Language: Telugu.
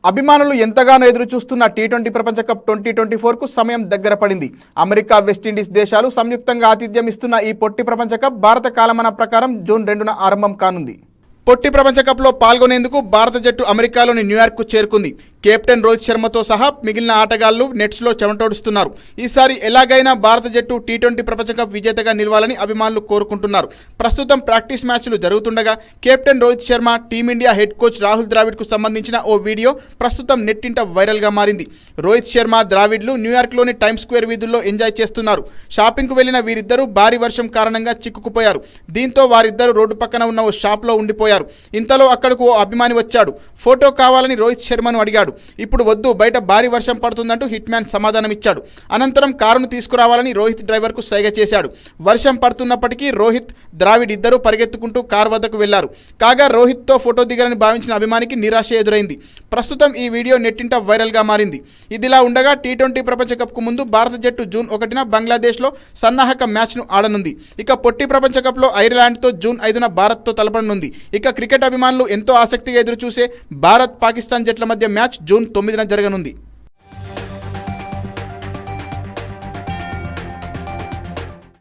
అభిమానులు ఎంతగానో ఎదురు చూస్తున్న టీ20 ప్రపంచ కప్ 2024కు సమయం దగ్గర పడింది. అమెరికా, వెస్టిండీస్ దేశాలు సంయుక్తంగా ఆతిథ్యం ఇస్తున్న ఈ పొట్టి ప్రపంచ కప్ భారత కాలమాన ప్రకారం జూన్ 2న ఆరంభం కానుంది. పొట్టి ప్రపంచ కప్లో పాల్గొనేందుకు భారత జట్టు అమెరికాలోని న్యూయార్క్కు చేరుకుంది. కెప్టెన్ రోహిత్ శర్మతో సహా మిగిలిన ఆటగాళ్లు నెట్స్లో చెమటోడుస్తున్నారు. ఈసారి ఎలాగైనా భారత జట్టు టీ20 ప్రపంచ కప్ విజేతగా నిలవాలని అభిమానులు కోరుకుంటున్నారు. ప్రస్తుతం ప్రాక్టీస్ మ్యాచ్లు జరుగుతుండగా captain Rohit Sharma, Team India head coach Rahul ద్రావిడ్కు సంబంధించిన ఓ వీడియో ప్రస్తుతం నెట్టింట వైరల్గా మారింది. రోహిత్ శర్మ, ద్రావిడ్లు న్యూయార్క్లోని టైమ్ స్క్వేర్ వీధుల్లో ఎంజాయ్ చేస్తున్నారు. షాపింగ్కు వెళ్లిన వీరిద్దరూ భారీ వర్షం కారణంగా చిక్కుకుపోయారు. దీంతో వారిద్దరూ రోడ్డు పక్కన ఉన్న ఓ షాప్లో ఉండిపోయారు. ఇంతలో అక్కడకు ఓ అభిమాని వచ్చాడు. ఫోటో కావాలని రోహిత్ శర్మను అడిగాడు. ఇప్పుడు వద్దు, బయట భారీ వర్షం పడుతుందంటూ హిట్ మ్యాన్ సమాధానం ఇచ్చాడు. అనంతరం కారును తీసుకురావాలని రోహిత్ డ్రైవర్కు సైగ చేశాడు. వర్షం పడుతున్నప్పటికీ రోహిత్, ద్రావిడ్ ఇద్దరూ పరిగెత్తుకుంటూ కారు వద్దకు వెళ్లారు. కాగా రోహిత్తో ఫోటో దిగాలని భావించిన అభిమానికి నిరాశ ఎదురైంది. ప్రస్తుతం ఈ వీడియో నెట్టింట వైరల్గా మారింది. ఇదిలా ఉండగా టీ20 ప్రపంచ కప్కు ముందు భారత జట్టు జూన్ 1న బంగ్లాదేశ్లో సన్నాహక మ్యాచ్ను ఆడనుంది. ఇక పొట్టి ప్రపంచ కప్లో ఐర్లాండ్తో జూన్ 5న భారత్తో తలపడనుంది. ఇక క్రికెట్ అభిమానులు ఎంతో ఆసక్తిగా ఎదురుచూసే భారత్, పాకిస్తాన్ జట్ల మధ్య మ్యాచ్ జూన్ 9న జరగనుంది.